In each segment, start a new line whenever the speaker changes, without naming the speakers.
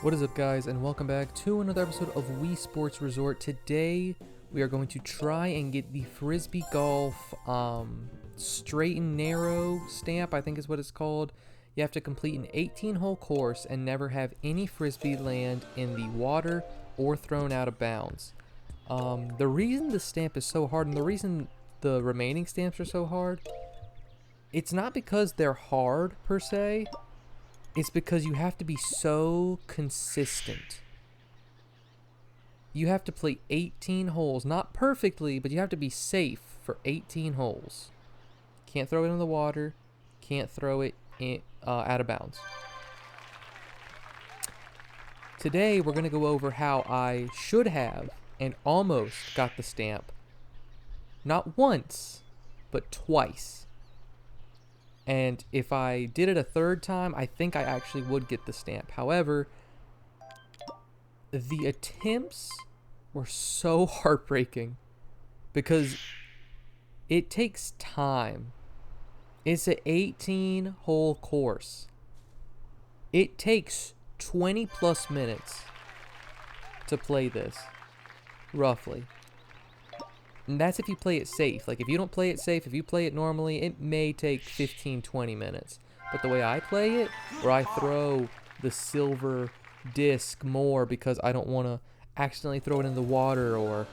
What is up, guys, and welcome back to another episode of Wii Sports Resort. Today we are going to try and get the Frisbee Golf straight and narrow stamp, I think is what it's called. You have to complete an 18-hole course and never have any Frisbee land in the water or thrown out of bounds. The reason the stamp is so hard, and the reason the remaining stamps are so hard, it's not because they're hard per se. It's because you have to be so consistent. You have to play 18 holes, not perfectly, but you have to be safe for 18 holes. Can't throw it in the water, can't throw it in, out of bounds. Today we're going to go over how I should have and almost got the stamp. Not once, but twice. And if I did it a third time, I think I actually would get the stamp. However, the attempts were so heartbreaking because it takes time. It's an 18-hole course. It takes 20 plus minutes to play this, roughly. And that's if you play it safe. Like, if you don't play it safe, if you play it normally, it may take 15-20 minutes. But the way I play it, where I throw the silver disc more because I don't want to accidentally throw it in the water, or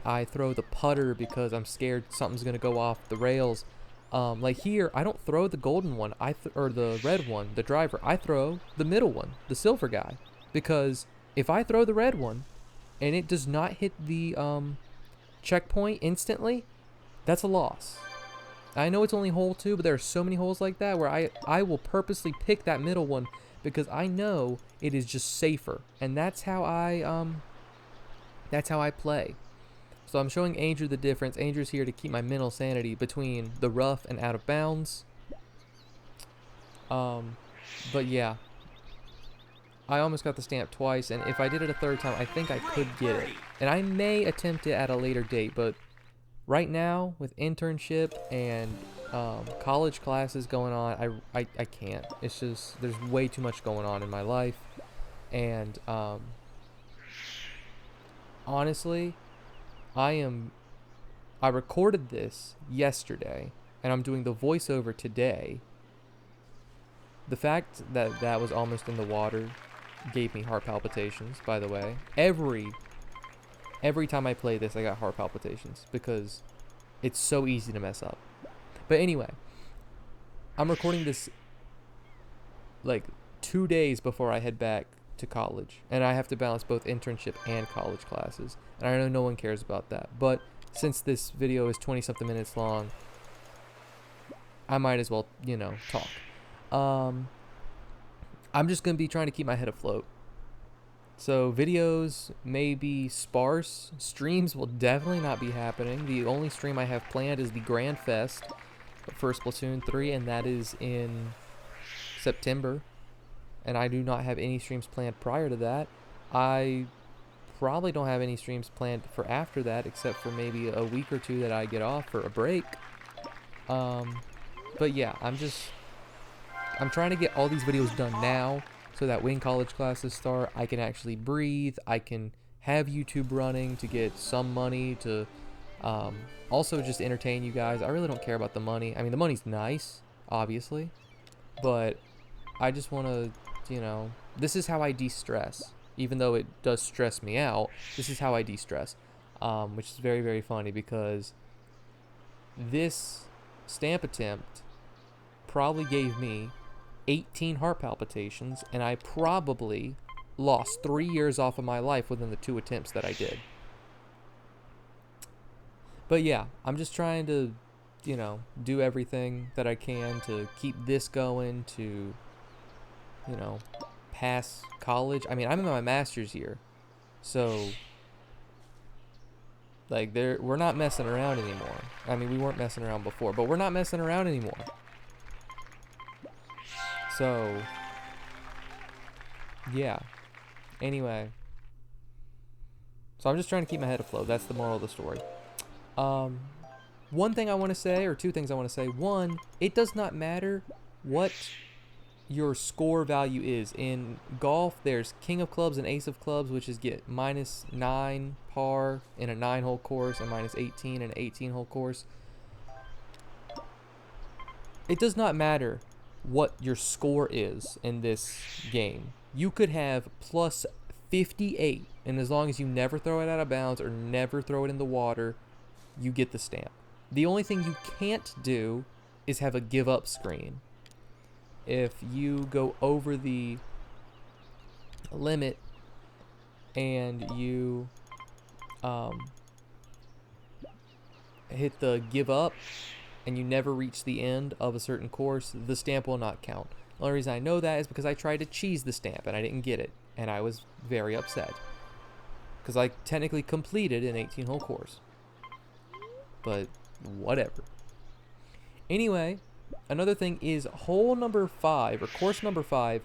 I throw the putter because I'm scared something's going to go off the rails. Like here, I don't throw the golden one, or the red one, the driver. I throw the middle one, the silver guy. Because if I throw the red one and it does not hit the checkpoint instantly, that's a loss. I know it's only hole 2, but there are so many holes like that where I will purposely pick that middle one because I know it is just safer, and that's how I play. So I'm showing Andrew the difference. Andrew's here to keep my mental sanity between the rough and out of bounds. But yeah, I almost got the stamp twice, and if I did it a third time, I think I could get it. And I may attempt it at a later date, but right now, with internship and college classes going on, I can't. It's just, there's way too much going on in my life. And honestly, I recorded this yesterday, and I'm doing the voiceover today. The fact that that was almost in the water gave me heart palpitations, by the way. Every time I play this, I got heart palpitations because it's so easy to mess up. But anyway, I'm recording this like 2 days before I head back to college, and I have to balance both internship and college classes. And I know no one cares about that, but since this video is 20-something minutes long, I might as well, talk. I'm just going to be trying to keep my head afloat. So videos may be sparse. Streams will definitely not be happening. The only stream I have planned is the Grand Fest for Splatoon 3, and that is in September. And I do not have any streams planned prior to that. I probably don't have any streams planned for after that, except for maybe a week or two that I get off for a break. But yeah, I'm trying to get all these videos done now, so that when college classes start, I can actually breathe. I can have YouTube running to get some money to also just entertain you guys. I really don't care about the money. I mean, the money's nice, obviously, but I just want to, this is how I de-stress. Even though it does stress me out, this is how I de-stress, which is very, very funny because this stamp attempt probably gave me 18 heart palpitations, and I probably lost 3 years off of my life within the 2 attempts that I did. But yeah, I'm just trying to, do everything that I can to keep this going, to, pass college. I mean, I'm in my master's year, so like we're not messing around anymore. I mean, we weren't messing around before, but we're not messing around anymore. So, yeah. Anyway. So I'm just trying to keep my head afloat. That's the moral of the story. One thing I want to say, or 2 things I want to say. One, it does not matter what your score value is. In golf, there's king of clubs and ace of clubs, which is get -9 par in a 9-hole course and -18 in an 18-hole course. It does not matter what your score is in this game. You could have plus 58, and as long as you never throw it out of bounds or never throw it in the water, you get the stamp. The only thing you can't do is have a give up screen. If you go over the limit and you hit the give up and you never reach the end of a certain course, the stamp will not count. The only reason I know that is because I tried to cheese the stamp and I didn't get it, and I was very upset because I technically completed an 18-hole course. But whatever. Anyway, another thing is hole number 5, or course number 5,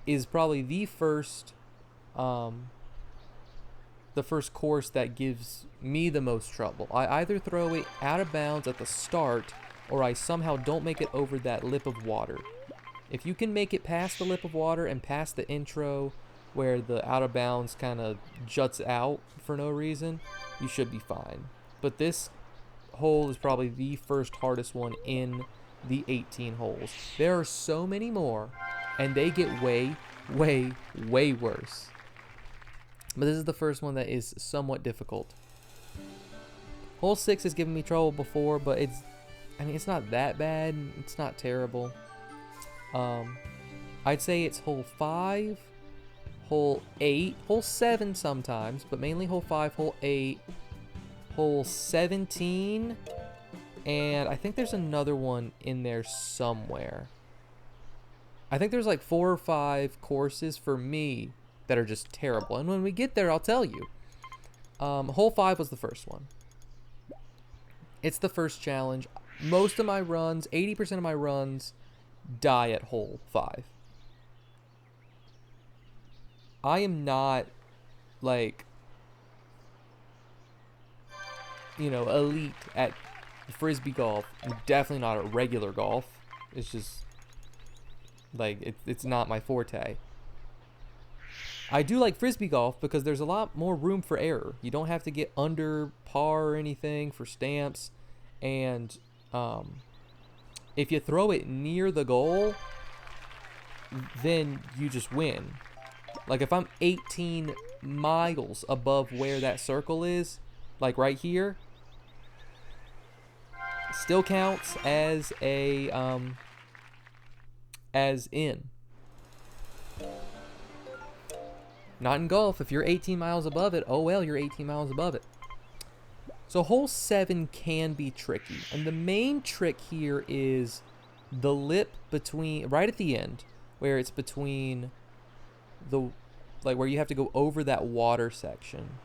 is probably the first course that gives me the most trouble. I either throw it out of bounds at the start, or I somehow don't make it over that lip of water. If you can make it past the lip of water and past the intro where the out of bounds kind of juts out for no reason, you should be fine. But this hole is probably the first hardest one in the 18 holes. There are so many more, and they get way, way, way worse. But this is the first one that is somewhat difficult. Hole 6 has given me trouble before, but it's not that bad. It's not terrible. I'd say it's hole 5, hole 8, hole 7 sometimes, but mainly hole 5, hole 8, hole 17, and I think there's another one in there somewhere. I think there's like 4 or 5 courses for me that are just terrible, and when we get there, I'll tell you. Hole 5 was the first one. It's the first challenge. Most of my runs, 80% of my runs, die at hole 5. I am not like, elite at Frisbee golf. I'm definitely not at regular golf. It's just like it's not my forte. I do like Frisbee golf because there's a lot more room for error. You don't have to get under par or anything for stamps, and if you throw it near the goal, then you just win. Like if I'm 18 miles above where that circle is, like right here, still counts as a as in. Not in golf. If you're 18 miles above it, oh well, you're 18 miles above it. So hole 7 can be tricky, and the main trick here is the lip between, right at the end, where it's between the, like where you have to go over that water section.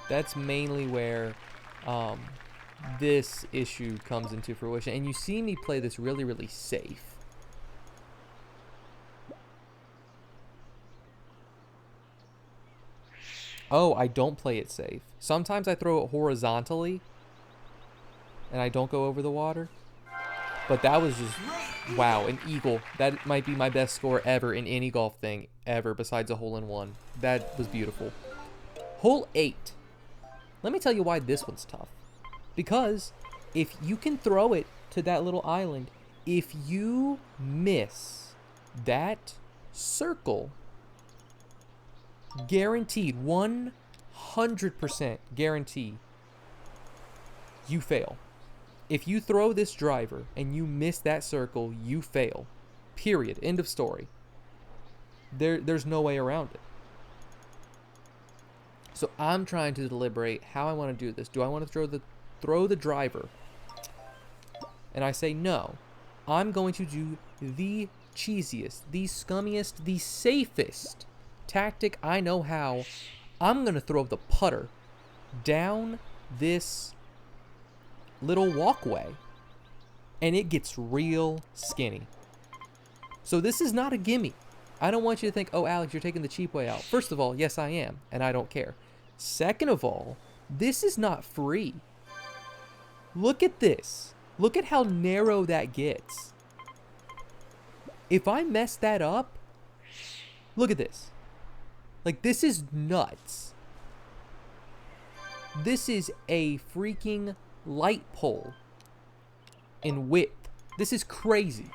That's mainly where this issue comes into fruition, and you see me play this really, really safe. Oh, I don't play it safe. Sometimes I throw it horizontally and I don't go over the water. But that was just, wow, an eagle. That might be my best score ever in any golf thing ever besides a hole-in-one. That was beautiful. Hole 8. Let me tell you why this one's tough. Because if you can throw it to that little island, if you miss that circle, guaranteed, 100% guarantee, you fail. If you throw this driver and you miss that circle, you fail. Period. End of story. There's no way around it. So I'm trying to deliberate how I want to do this. Do I want to throw the driver? And I say no. I'm going to do the cheesiest, the scummiest, the safest tactic I know how. I'm going to throw the putter down this little walkway, and it gets real skinny. So this is not a gimme. I don't want you to think, oh, Alex, you're taking the cheap way out. First of all, yes, I am, and I don't care. Second of all, this is not free. Look at this. Look at how narrow that gets. If I mess that up, look at this. Like, this is nuts. This is a freaking light pole in width. This is crazy.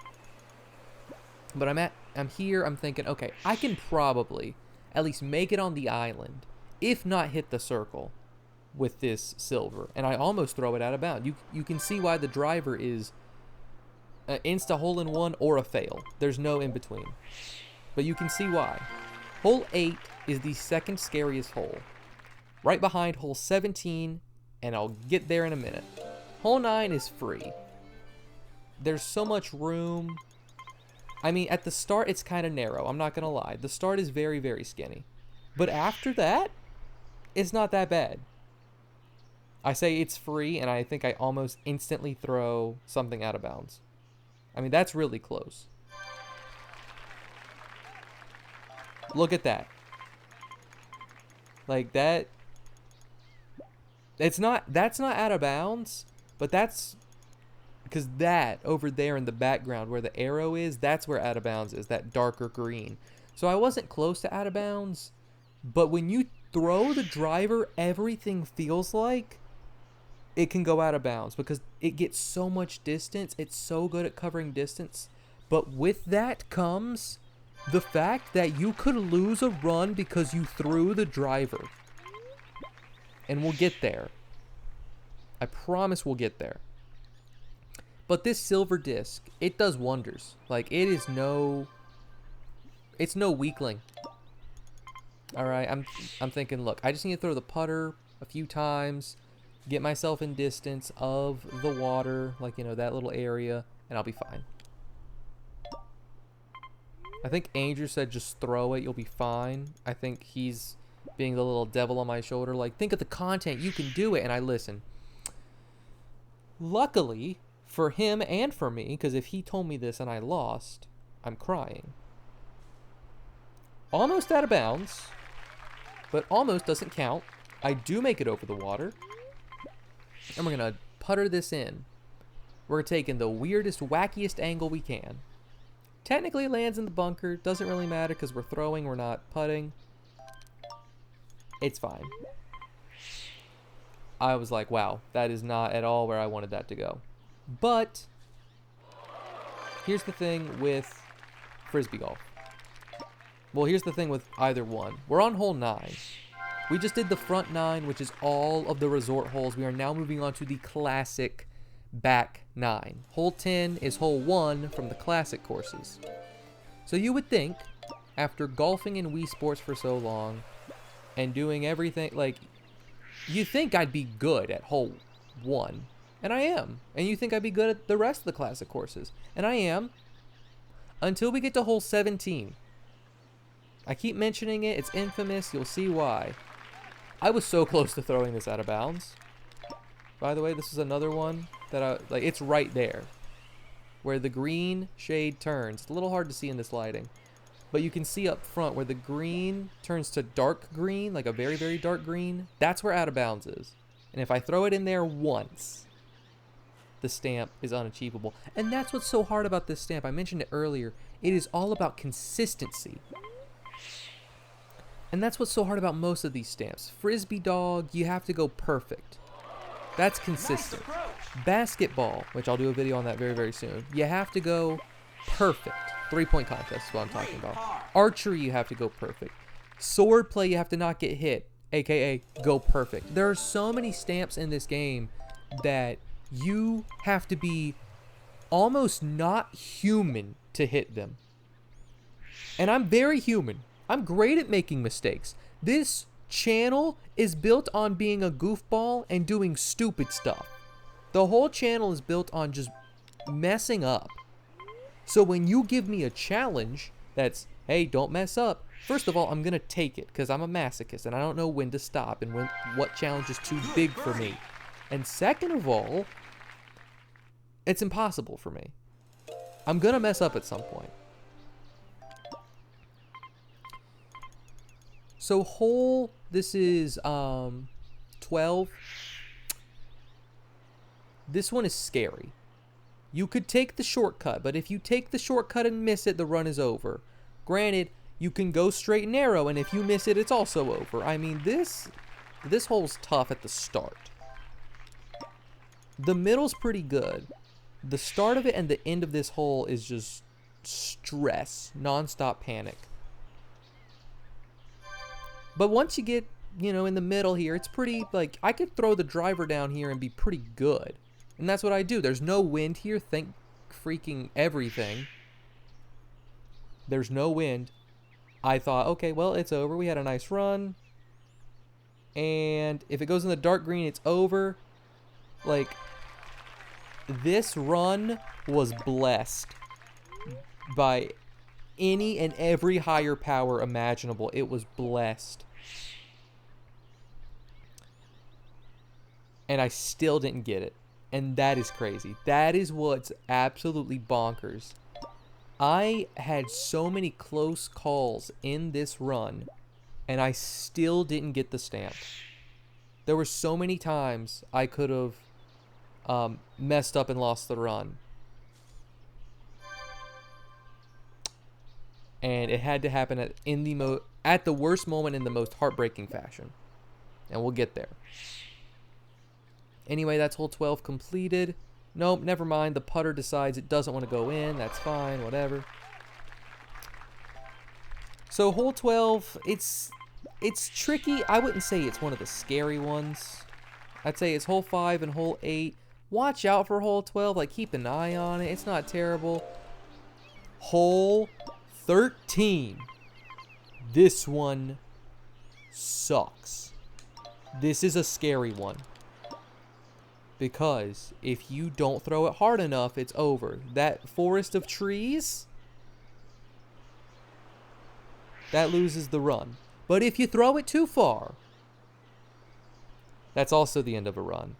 But I'm here, I'm thinking, okay, I can probably at least make it on the island, if not hit the circle with this silver. And I almost throw it out of bounds. You can see why the driver is an insta hole-in-one or a fail. There's no in between. But you can see why. Hole 8 is the second scariest hole, right behind hole 17, and I'll get there in a minute. Hole 9 is free. There's so much room. I mean, at the start, it's kind of narrow. I'm not going to lie. The start is very, very skinny. But after that, it's not that bad. I say it's free, and I think I almost instantly throw something out of bounds. I mean, that's really close. Look at that. Like, that's not out of bounds, but that's because that over there in the background where the arrow is, that's where out of bounds is, that darker green. So I wasn't close to out of bounds, but when you throw the driver, everything feels like it can go out of bounds because it gets so much distance. It's so good at covering distance. But with that comes the fact that you could lose a run because you threw the driver. And we'll get there. I promise we'll get there. But this silver disc, it does wonders. Like, it's no weakling. All right, I'm thinking, look, I just need to throw the putter a few times, get myself in distance of the water, like, you know, that little area, and I'll be fine. I think Andrew said just throw it, you'll be fine. I think he's being the little devil on my shoulder, like, think of the content, you can do it, and I listen. Luckily for him and for me, because if he told me this and I lost, I'm crying. Almost out of bounds, but almost doesn't count. I do make it over the water, and we're gonna putter this in. We're taking the weirdest, wackiest angle we can. Technically it lands in the bunker, doesn't really matter because we're throwing, we're not putting. It's fine. I was like, wow, that is not at all where I wanted that to go. But here's the thing with Frisbee golf. Well, here's the thing with either one. We're on hole 9. We just did the front 9, which is all of the resort holes. We are now moving on to the classic back 9. Hole 10 is hole 1 from the classic courses. So you would think, after golfing in Wii Sports for so long and doing everything, like, you think I'd be good at hole 1. And I am. And you think I'd be good at the rest of the classic courses. And I am. Until we get to hole 17. I keep mentioning it. It's infamous. You'll see why. I was so close to throwing this out of bounds. By the way, this is another one that it's right there. Where the green shade turns. It's a little hard to see in this lighting. But you can see up front where the green turns to dark green, like a very, very dark green. That's where out of bounds is. And if I throw it in there once, the stamp is unachievable. And that's what's so hard about this stamp. I mentioned it earlier. It is all about consistency. And that's what's so hard about most of these stamps. Frisbee dog, you have to go perfect. That's consistent. Basketball, which I'll do a video on that very, very soon. You have to go perfect. 3-point contest is what I'm talking about. Archery, you have to go perfect. Sword play, you have to not get hit, aka go perfect. There are so many stamps in this game that you have to be almost not human to hit them. And I'm very human. I'm great at making mistakes. This channel is built on being a goofball and doing stupid stuff. The whole channel is built on just messing up. So when you give me a challenge that's, hey, don't mess up, first of all, I'm going to take it because I'm a masochist and I don't know when to stop and what challenge is too big for me. And second of all, it's impossible for me. I'm going to mess up at some point. So this is 12. This one is scary. You could take the shortcut, but if you take the shortcut and miss it, the run is over. Granted, you can go straight and narrow, and if you miss it, it's also over. I mean, this hole's tough at the start. The middle's pretty good. The start of it and the end of this hole is just stress, non-stop panic. But once you get, you know, in the middle here, it's pretty, like, I could throw the driver down here and be pretty good. And that's what I do. There's no wind here, thank freaking everything. There's no wind. I thought, okay, well, it's over. We had a nice run. And if it goes in the dark green, it's over. Like, this run was blessed by any and every higher power imaginable. It was blessed. And I still didn't get it. And that is crazy. That is what's absolutely bonkers. I had so many close calls in this run, and I still didn't get the stamp. There were so many times I could have messed up and lost the run. And it had to happen at the worst moment in the most heartbreaking fashion. And we'll get there. Anyway, that's hole 12 completed. Nope, never mind. The putter decides it doesn't want to go in. That's fine, whatever. So hole 12, it's tricky. I wouldn't say it's one of the scary ones. I'd say it's hole 5 and hole 8. Watch out for hole 12. Like, keep an eye on it. It's not terrible. Hole 13. This one sucks. This is a scary one. Because if you don't throw it hard enough, it's over. That forest of trees, that loses the run. But if you throw it too far, that's also the end of a run.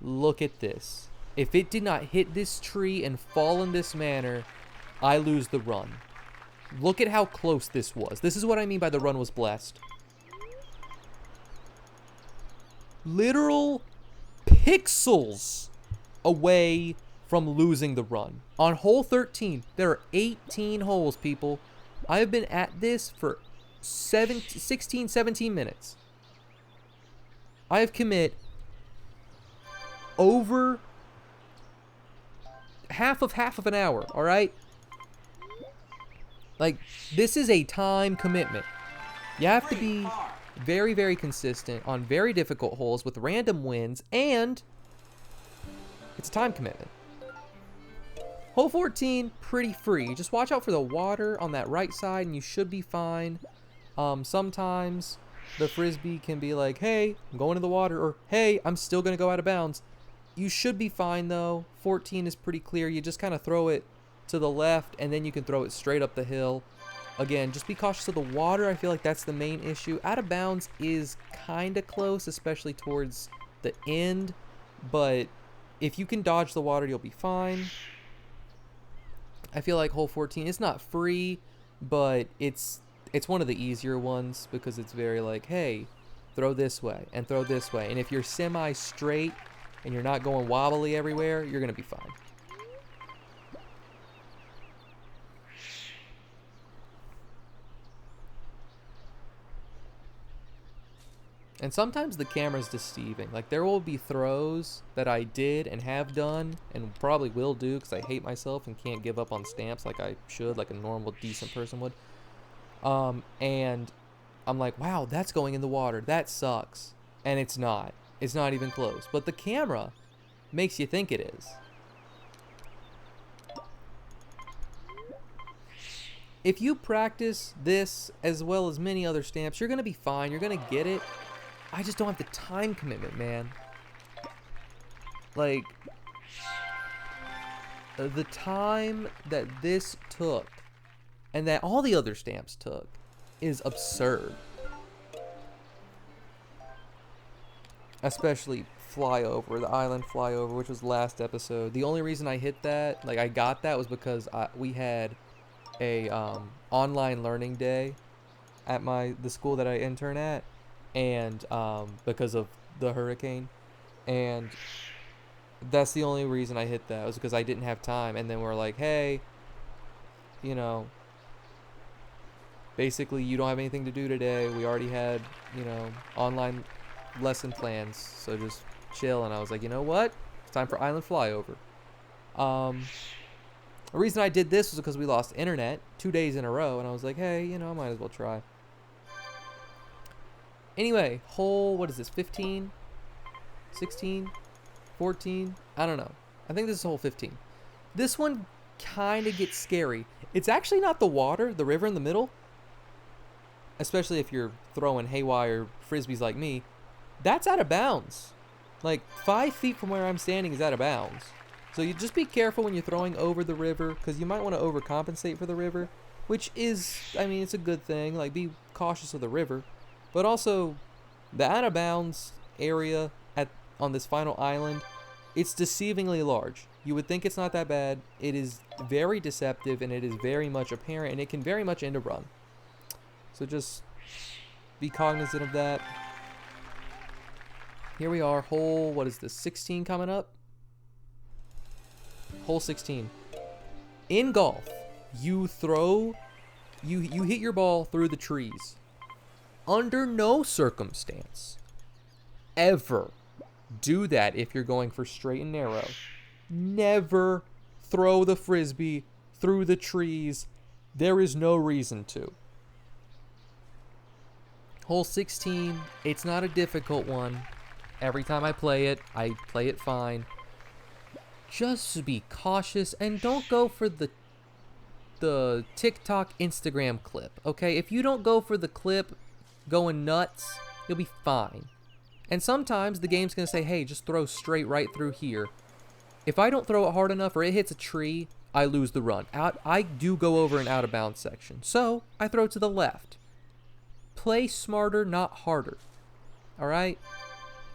Look at this. If it did not hit this tree and fall in this manner, I lose the run. Look at how close this was. This is what I mean by the run was blessed. Literal pixels away from losing the run. On hole 13, there are 18 holes, people. I have been at this for 16, 17 minutes. I have commit over half of an hour, all right? Like, this is a time commitment. You have to be very, very consistent on very difficult holes with random wins, and it's a time commitment. Hole 14, pretty free. Just watch out for the water on that right side, and you should be fine. Sometimes the Frisbee can be like, hey, I'm going to the water, or hey, I'm still going to go out of bounds. You should be fine, though. 14 is pretty clear. You just kind of throw it to the left, and then you can throw it straight up the hill. Again, just be cautious of the water. I feel like that's the main issue. Out of bounds is kind of close, especially towards the end. But if you can dodge the water, you'll be fine. I feel like hole 14, it's not free, but it's one of the easier ones because it's very like, hey, throw this way and throw this way. And if you're semi-straight and you're not going wobbly everywhere, you're going to be fine. And sometimes the camera's deceiving. Like, there will be throws that I did and have done and probably will do because I hate myself and can't give up on stamps like I should, like a normal, decent person would. And I'm like, wow, that's going in the water. That sucks. And it's not. It's not even close. But the camera makes you think it is. If you practice this as well as many other stamps, you're going to be fine. You're going to get it. I just don't have the time commitment, man. Like, the time that this took and that all the other stamps took is absurd. Especially flyover, the island flyover, which was last episode. The only reason I hit that, like I got that, was because we had a online learning day at the school that I intern at. And because of the hurricane, and That's the only reason I hit that, was because I didn't have time. And then we're like, hey, you know, basically you don't have anything to do today. We already had, online lesson plans, so just chill. And I was like, you know what? It's time for island flyover. The reason I did this was because we lost internet 2 days in a row, and I was like, hey, I might as well try. Anyway, hole, what is this, 15? 16? 14? I don't know. I think this is hole 15. This one kind of gets scary. It's actually not the water, the river in the middle, especially if you're throwing haywire frisbees like me. That's out of bounds. Like 5 feet from where I'm standing is out of bounds. So you just be careful when you're throwing over the river, because you might want to overcompensate for the river, which is, I mean, it's a good thing. Like, be cautious of the river. But also, the out of bounds area on this final island, it's deceivingly large. You would think it's not that bad. It is very deceptive, and it is very much apparent, and it can very much end a run. So just be cognizant of that. Here we are, hole, what is this, 16 coming up? Hole 16. In golf, you hit your ball through the trees. Under no circumstance ever do that if you're going for straight and narrow. Never throw the frisbee through the trees. There is no reason to. Hole 16, it's not a difficult one. Every time I play it fine. Just be cautious and don't go for the TikTok Instagram clip, okay? If you don't go for the clip going nuts, you'll be fine. And sometimes the game's gonna say, hey, just throw straight right through here. If I don't throw it hard enough or it hits a tree, I lose the run. I do go over an out of bounds section, so I throw to the left. Play smarter, not harder. All right?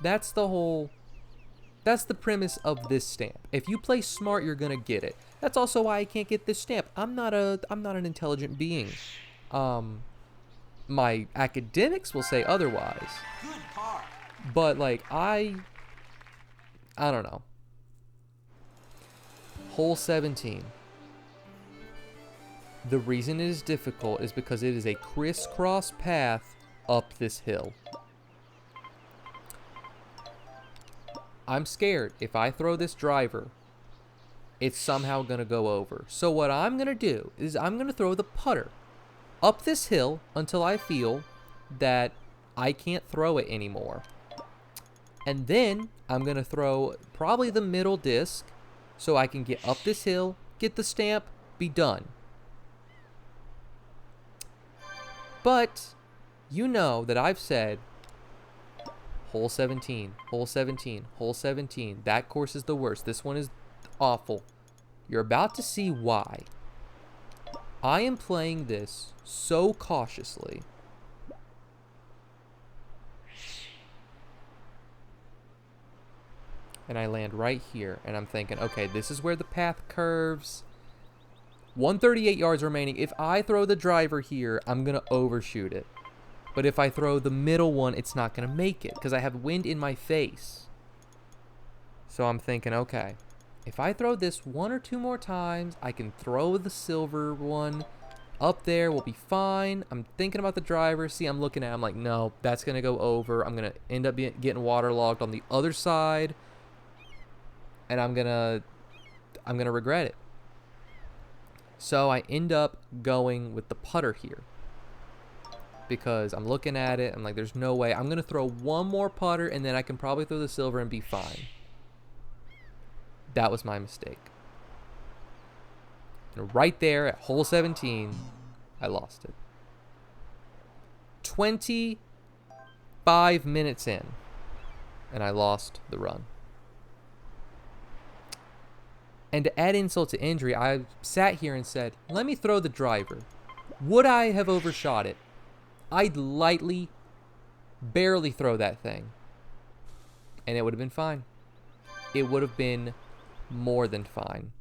That's the premise of this stamp. If you play smart, you're gonna get it. That's also why I can't get this stamp. I'm not an intelligent being. My academics will say otherwise.
Good par.
But like I don't know. Hole 17. The reason it is difficult is because it is a crisscross path up this hill. I'm scared if I throw this driver, it's somehow going to go over. So what I'm going to do is I'm going to throw the putter up this hill until I feel that I can't throw it anymore. And then I'm going to throw probably the middle disc so I can get up this hill, get the stamp, be done. But you know that I've said hole 17, hole 17, hole 17. That course is the worst. This one is awful. You're about to see why. I am playing this so cautiously. And I land right here, and I'm thinking, okay, this is where the path curves. 138 yards remaining. If I throw the driver here, I'm going to overshoot it. But if I throw the middle one, it's not going to make it because I have wind in my face. So I'm thinking, okay, if I throw this one or two more times, I can throw the silver one up there. We'll be fine. I'm thinking about the driver. See, I'm looking at it. I'm like, no, that's going to go over. I'm going to end up getting waterlogged on the other side. And I'm going to regret it. So I end up going with the putter here. Because I'm looking at it, I'm like, there's no way. I'm going to throw one more putter, and then I can probably throw the silver and be fine. That was my mistake. And right there at hole 17, I lost it. 25 minutes in, and I lost the run. And to add insult to injury, I sat here and said, let me throw the driver. Would I have overshot it? I'd lightly, barely throw that thing. And it would have been fine. It would have been more than fine.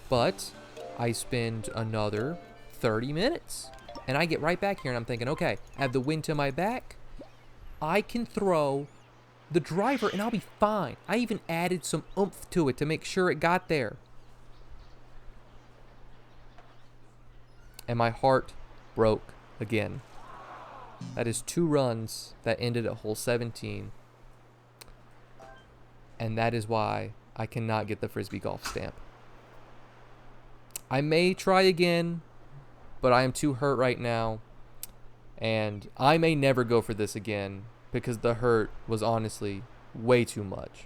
But I spend another 30 minutes. And I get right back here and I'm thinking, okay, I have the wind to my back. I can throw the driver and I'll be fine. I even added some oomph to it to make sure it got there. And my heart broke again. That is 2 runs that ended at hole 17. And that is why I cannot get the Frisbee golf stamp. I may try again, but I am too hurt right now. And I may never go for this again because the hurt was honestly way too much.